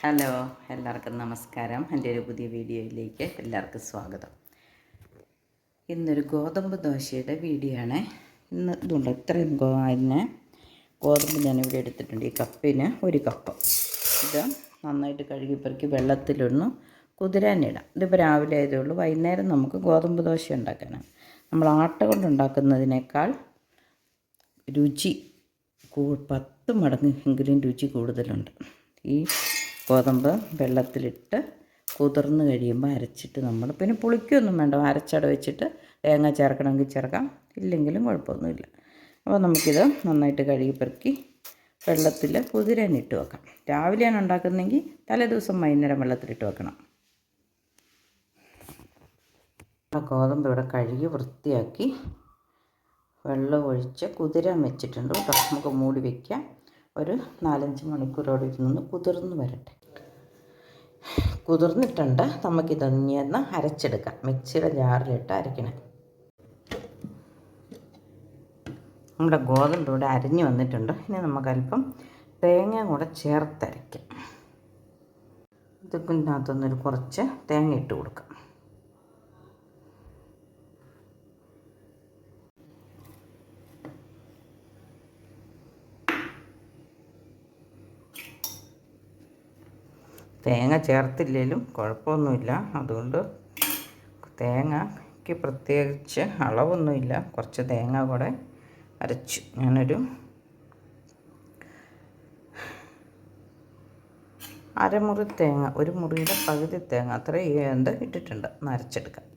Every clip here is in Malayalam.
ഹലോ, എല്ലാവർക്കും നമസ്കാരം. എൻ്റെ ഒരു പുതിയ വീഡിയോയിലേക്ക് എല്ലാവർക്കും സ്വാഗതം. ഇന്നൊരു ഗോതമ്പ് ദോശയുടെ വീഡിയോ ആണ്. ഇന്ന് ഇതുണ്ട് ഇത്രയും ഗോതമ്പ് ഞാനിവിടെ എടുത്തിട്ടുണ്ട്. ഈ കപ്പിന് 1 കപ്പ്. ഇത് നന്നായിട്ട് കഴുകി പെറുക്കി വെള്ളത്തിലൊന്ന് കുതിരാനിടാം. ഇതിപ്പോൾ രാവിലെ ആയതേ ഉള്ളൂ. വൈകുന്നേരം നമുക്ക് ഗോതമ്പ് ദോശ ഉണ്ടാക്കാനാണ്. നമ്മൾ ആട്ട കൊണ്ടുണ്ടാക്കുന്നതിനേക്കാൾ രുചി 10 മടങ്ങ് എങ്കിലും രുചി കൂടുതലുണ്ട്. ഈ ഗോതമ്പ് വെള്ളത്തിലിട്ട് കുതിർന്ന് കഴിയുമ്പോൾ അരച്ചിട്ട് നമ്മൾ പിന്നെ പുളിക്കൊന്നും വേണ്ട, അരച്ചട വെച്ചിട്ട് തേങ്ങ ചേർക്കണമെങ്കിൽ ചേർക്കാം, ഇല്ലെങ്കിലും കുഴപ്പമൊന്നുമില്ല. അപ്പോൾ നമുക്കിത് നന്നായിട്ട് കഴുകി പെറുക്കി വെള്ളത്തിൽ കുതിരാനിട്ട് വെക്കാം. രാവിലെയാണ് ഉണ്ടാക്കുന്നതെങ്കിൽ തലേദിവസം വൈകുന്നേരം വെള്ളത്തിലിട്ട് വെക്കണം. ഗോതമ്പ് ഇവിടെ കഴുകി വൃത്തിയാക്കി വെള്ളം ഒഴിച്ച് കുതിരാൻ വെച്ചിട്ടുണ്ട് കേട്ടോ. നമുക്ക് മൂടി വയ്ക്കാം. ഒരു 4-5 മണിക്കൂറോടെ ഇരുന്ന് കുതിർന്ന് വരട്ടെ. കുതിർന്നിട്ടുണ്ട്. നമുക്കിതൊന്ന് അരച്ചെടുക്കാം. മിക്സിയുടെ ജാറിലിട്ട് അരയ്ക്കണം. നമ്മുടെ ഗോതമ്പ് ഇവിടെ അരിഞ്ഞ് വന്നിട്ടുണ്ട്. ഇനി നമുക്കല്പം തേങ്ങ കൂടെ ചേർത്തരയ്ക്കാം. ഇതിനകത്തൊന്നൊരു കുറച്ച് തേങ്ങ ഇട്ട് കൊടുക്കാം. തേങ്ങ ചേർത്തില്ലെങ്കിലും കുഴപ്പമൊന്നുമില്ല. അതുകൊണ്ട് തേങ്ങയ്ക്ക് പ്രത്യേകിച്ച് അളവൊന്നുമില്ല. കുറച്ച് തേങ്ങ കൂടെ അരച്ചു. ഞാനൊരു അരമുറി തേങ്ങ, 1 മുറിയുടെ പകുതി തേങ്ങ അത്രയും ഇട്ടിട്ടുണ്ട്. ഒന്ന് അരച്ചെടുക്കാം.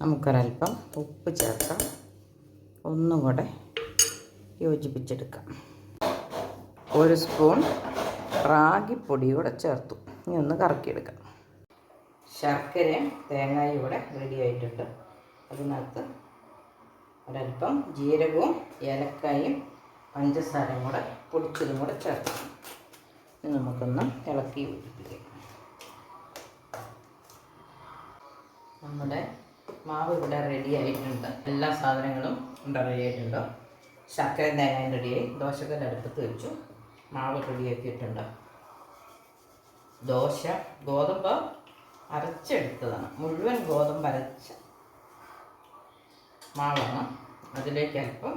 നമുക്കൊരൽപ്പം ഉപ്പ് ചേർക്കാം. ഒന്നും കൂടെ യോജിപ്പിച്ചെടുക്കാം. 1 സ്പൂൺ റാഗിപ്പൊടി കൂടെ ചേർത്തു. ഇനി ഒന്ന് കറക്കിയെടുക്കാം. ശർക്കരയും തേങ്ങയും ഇവിടെ റെഡി ആയിട്ടുണ്ട്. അതിനകത്ത് ഒരൽപ്പം ജീരകവും ഏലക്കായും പഞ്ചസാരയും കൂടെ പൊടിച്ചതും കൂടെ ചേർക്കാം. ഇനി നമുക്കൊന്ന് ഇളക്കി യോജിപ്പിക്കാം. നമ്മുടെ മാവ് ഇവിടെ റെഡി ആയിട്ടുണ്ട്. എല്ലാ സാധനങ്ങളും ഇവിടെ റെഡി ആയിട്ടുണ്ട്. ശർക്കര തേങ്ങയും റെഡിയായി. ദോശക്കല്ല് അടുപ്പത്ത് വെച്ചു. മാവ് റെഡിയാക്കിയിട്ടുണ്ട്. ഗോതമ്പ് അരച്ചെടുത്തതാണ്. മുഴുവൻ ഗോതമ്പ് അരച്ച മാവാണ്. അതിലേക്ക് അല്പം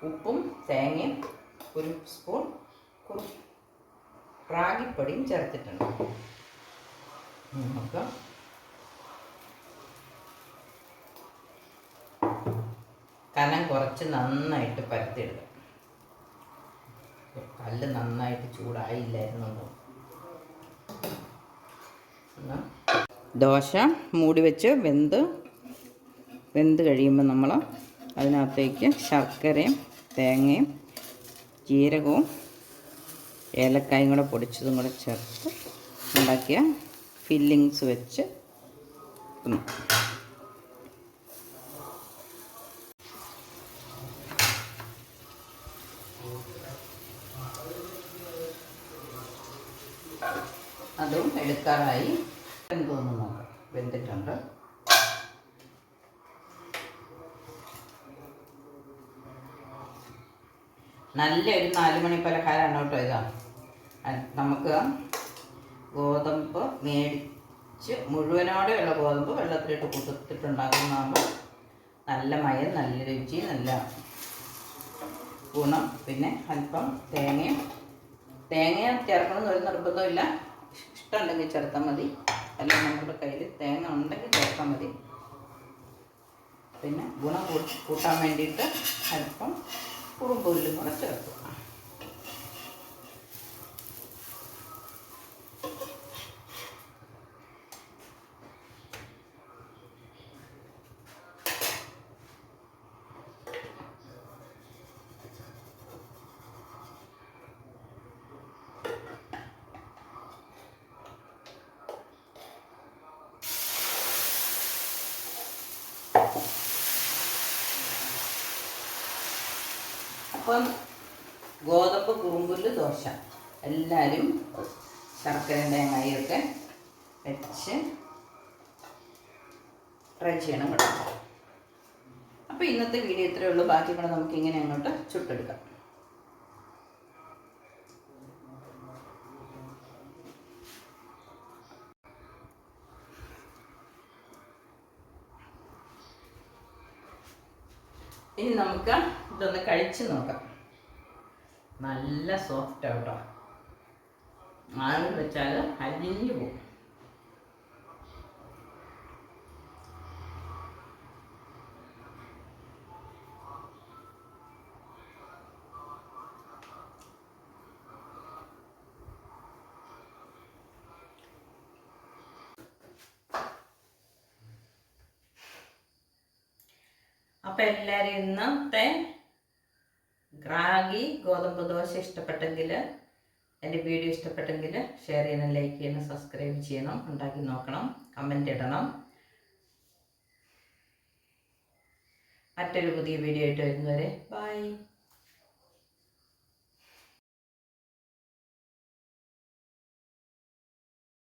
ഉപ്പും തേങ്ങയും 1 സ്പൂൺ റാഗിപ്പൊടിയും ചേർത്തിട്ടുണ്ട്. നമുക്ക് കനം കുറച്ച് നന്നായിട്ട് പരത്തിയെടുക്കാം. കല്ല് നന്നായിട്ട് ചൂടായില്ലായിരുന്നുണ്ടോ. ദോശ മൂടി വെച്ച് വെന്ത് കഴിയുമ്പോൾ നമ്മൾ അതിനകത്തേക്ക് ശർക്കരയും തേങ്ങയും ജീരകവും ഏലക്കായും കൂടെ പൊടിച്ചതും കൂടെ ചേർത്ത് ഉണ്ടാക്കിയ ഫില്ലിങ്സ് വെച്ച് അതും എടുക്കാറായി. എന്തോന്ന് നോക്കാം. വെന്തിട്ടുണ്ട്. നല്ലൊരു 4 മണി പലഹാരമാണ് കേട്ടോ ഇതാ. നമുക്ക് ഗോതമ്പ് മേടിച്ച് മുഴുവനോടെയുള്ള ഗോതമ്പ് വെള്ളത്തിലിട്ട് കുതിർത്തിട്ടുണ്ടാകുന്നതാകുമ്പോൾ നല്ല മയം, നല്ല രുചി, നല്ല ഗുണം. പിന്നെ അല്പം തേങ്ങ ചേർക്കണമെന്ന് ഒരു നിർബന്ധമില്ല. ഇഷ്ടമുണ്ടെങ്കിൽ ചേർത്താൽ മതി. അല്ലെങ്കിൽ നമ്മുടെ കയ്യിൽ തേങ്ങ ഉണ്ടെങ്കിൽ ചേർത്താൽ മതി. പിന്നെ ഗുണം കൂട്ടാൻ വേണ്ടിയിട്ട് അല്പം കുറുമ്പുല്ലും കൂടെ ചേർക്കും. അപ്പം ഗോതമ്പ് കുറുമ്പുല്ല് ദോശ എല്ലാവരും ശർക്കരയും തേങ്ങയൊക്കെ വെച്ച് ട്രൈ ചെയ്യണം കേട്ടോ. അപ്പോൾ ഇന്നത്തെ വീഡിയോ ഇത്രയേ ഉള്ളൂ. ബാക്കി കൂടെ നമുക്ക് ഇങ്ങനെ അങ്ങോട്ട് ചുട്ടെടുക്കാം. ഇനി നമുക്ക് ഇതൊന്ന് കഴിച്ച് നോക്കാം. നല്ല സോഫ്റ്റ് ആവട്ടോ. ആവിൽ വെച്ചാൽ അലിഞ്ഞു പോകും. അപ്പം എല്ലാവരും ഇന്നത്തെ റാഗി ഗോതമ്പ് ദോശ ഇഷ്ടപ്പെട്ടെങ്കിൽ, എൻ്റെ വീഡിയോ ഇഷ്ടപ്പെട്ടെങ്കിൽ ഷെയർ ചെയ്യണം, ലൈക്ക് ചെയ്യണം, സബ്സ്ക്രൈബ് ചെയ്യണം, ഉണ്ടാക്കി നോക്കണം, കമൻ്റ് ഇടണം. മറ്റൊരു പുതിയ വീഡിയോ ആയിട്ട് വരുന്നവരെ ബൈ.